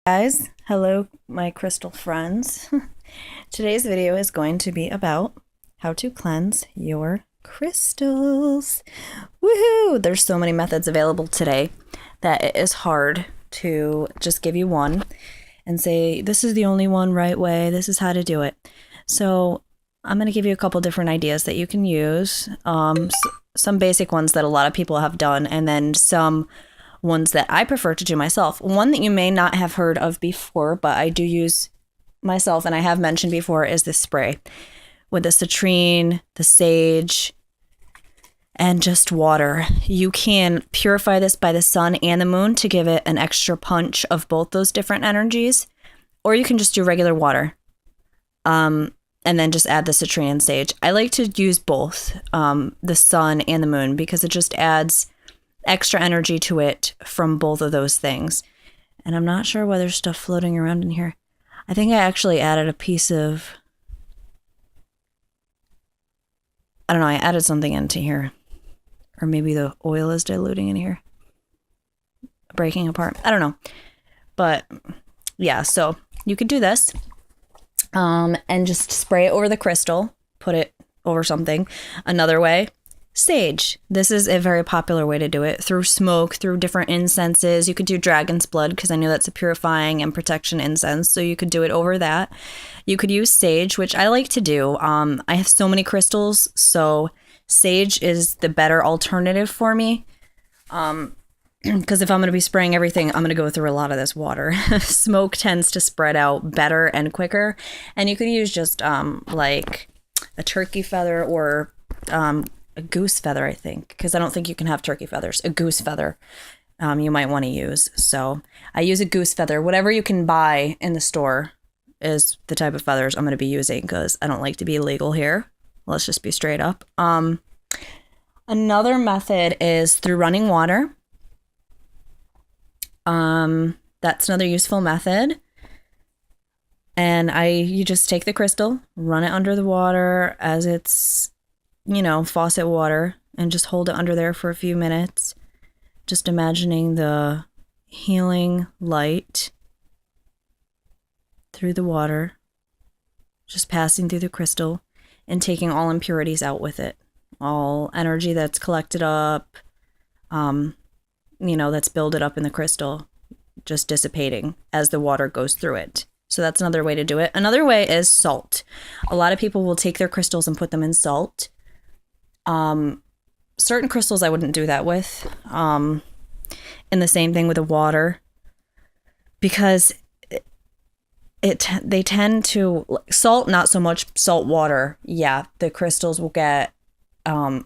Guys, hello my crystal friends. Today's video is going to be about how to cleanse your crystals. Woohoo! There's so many methods available today that it is hard to just give you one and say this is the only one right way, this is how to do it. So I'm going to give you a couple different ideas that you can use, some basic ones that a lot of people have done, and then some ones that I prefer to do myself. One that you may not have heard of before, but I do use myself and I have mentioned before, is this spray with the citrine, the sage, and just water. You can purify this by the sun and the moon to give it an extra punch of both those different energies, or you can just do regular water. And then just add the citrine and sage. I like to use both, the sun and the moon, because it just adds extra energy to it from both of those things. And I'm not sure why there's stuff floating around in here. I think I actually added a piece of, I don't know, I added something into here. Or maybe the oil is diluting in here. Breaking apart. I don't know. But yeah, so you could do this. And just spray it over the crystal, put it over something. Another way, sage. This is a very popular way to do it, through smoke, through different incenses. You could do dragon's blood, because I know that's a purifying and protection incense, so you could do it over that. You could use sage, which I like to do. I have so many crystals, so sage is the better alternative for me. Because if I'm going to be spraying everything, I'm going to go through a lot of this water. Smoke tends to spread out better and quicker. And you could use just like a turkey feather or a goose feather, I think. Because I don't think you can have turkey feathers. A goose feather you might want to use. So I use a goose feather. Whatever you can buy in the store is the type of feathers I'm going to be using, because I don't like to be illegal here. Let's just be straight up. Another method is through running water. That's another useful method. And you just take the crystal, run it under the water as it's, faucet water, and just hold it under there for a few minutes. Just imagining the healing light through the water, just passing through the crystal and taking all impurities out with it. All energy that's collected up, that's builded up in the crystal, just dissipating as the water goes through it. So that's another way to do it. Another way is salt. A lot of people will take their crystals and put them in salt. Certain crystals I wouldn't do that with. And the same thing with the water, because they tend to, salt, not so much. Salt water, yeah, the crystals will get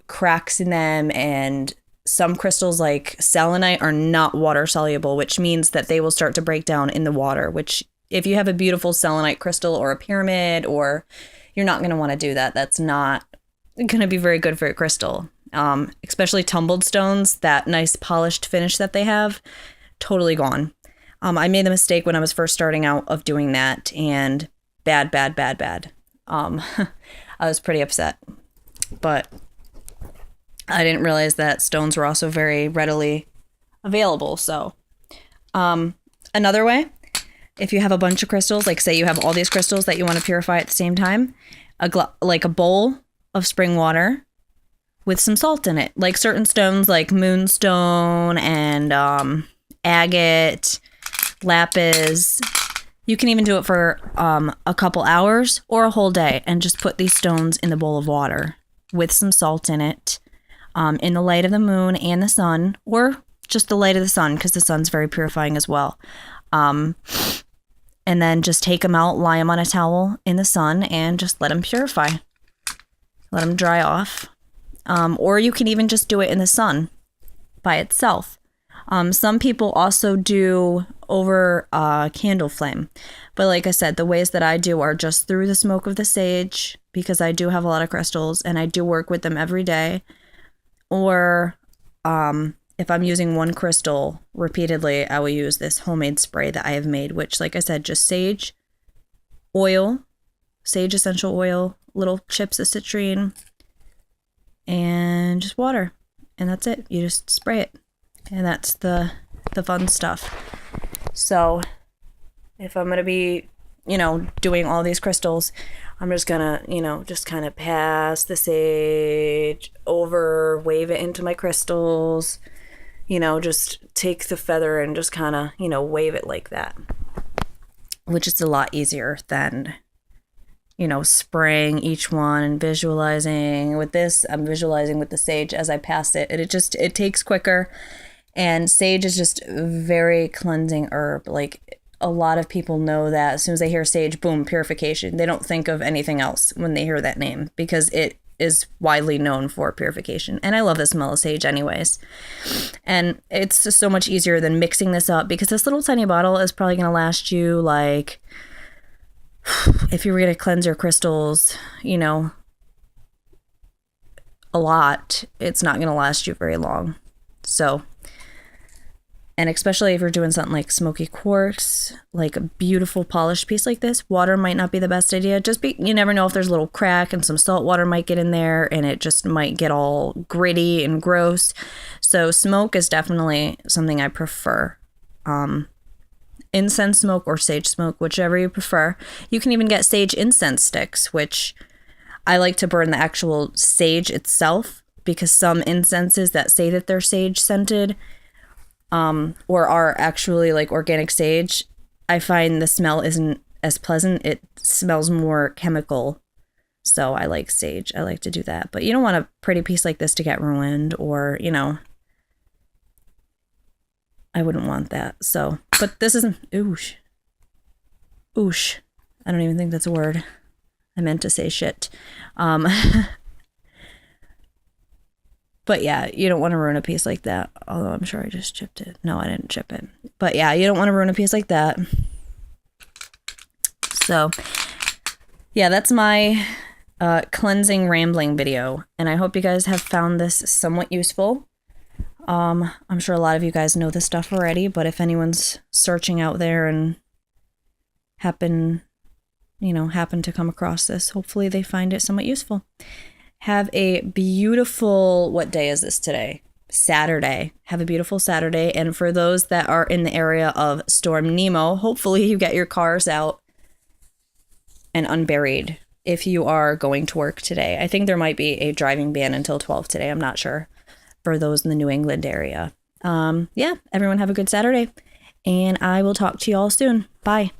cracks in them, and some crystals like selenite are not water soluble, which means that they will start to break down in the water, which if you have a beautiful selenite crystal or a pyramid, or you're not going to want to do that. That's not going to be very good for your crystal. Especially tumbled stones, that nice polished finish that they have, totally gone. I made the mistake when I was first starting out of doing that, and bad. I was pretty upset, but I didn't realize that stones were also very readily available. So another way, if you have a bunch of crystals, like say you have all these crystals that you want to purify at the same time, like a bowl of spring water with some salt in it, like certain stones like moonstone and agate, lapis. You can even do it for a couple hours or a whole day, and just put these stones in the bowl of water with some salt in it. In the light of the moon and the sun, or just the light of the sun, because the sun's very purifying as well. And then just take them out, lie them on a towel in the sun, and just let them purify. Let them dry off. Or you can even just do it in the sun by itself. Some people also do over a candle flame. But like I said, the ways that I do are just through the smoke of the sage, because I do have a lot of crystals and I do work with them every day. Or if I'm using one crystal repeatedly, I will use this homemade spray that I have made, which, like I said, just sage oil, sage essential oil, little chips of citrine, and just water. And that's it. You just spray it. And that's the fun stuff. So if I'm going to be, doing all these crystals, I'm just going to, just kind of pass the sage over, wave it into my crystals, just take the feather and just kind of, wave it like that, which is a lot easier than, spraying each one and visualizing. With this, I'm visualizing with the sage as I pass it. It takes quicker. And sage is just a very cleansing herb. Like, a lot of people know that as soon as they hear sage, boom, purification. They don't think of anything else when they hear that name because it is widely known for purification. And I love the smell of sage anyways. And it's just so much easier than mixing this up because this little tiny bottle is probably going to last you, like, if you were going to cleanse your crystals, a lot, it's not going to last you very long. So, and especially if you're doing something like smoky quartz, like a beautiful polished piece like this, water might not be the best idea. You never know if there's a little crack and some salt water might get in there and it just might get all gritty and gross. So smoke is definitely something I prefer. Incense smoke or sage smoke, whichever you prefer. You can even get sage incense sticks, which I like to burn the actual sage itself because some incenses that say that they're sage scented or are actually like organic sage, I find the smell isn't as pleasant. It smells more chemical. So I like sage. I like to do that. But you don't want a pretty piece like this to get ruined or, I wouldn't want that. So, but this isn't, oosh. Oosh. I don't even think that's a word. I meant to say shit. But yeah, you don't want to ruin a piece like that. Although I'm sure I just chipped it. No, I didn't chip it. But yeah, you don't want to ruin a piece like that. So yeah, that's my cleansing rambling video. And I hope you guys have found this somewhat useful. I'm sure a lot of you guys know this stuff already, but if anyone's searching out there and happen to come across this, hopefully they find it somewhat useful. Have a beautiful, what day is this today? Saturday. Have a beautiful Saturday. And for those that are in the area of Storm Nemo, hopefully you get your cars out and unburied if you are going to work today. I think there might be a driving ban until 12 today. I'm not sure for those in the New England area. Yeah, everyone have a good Saturday. And I will talk to you all soon. Bye.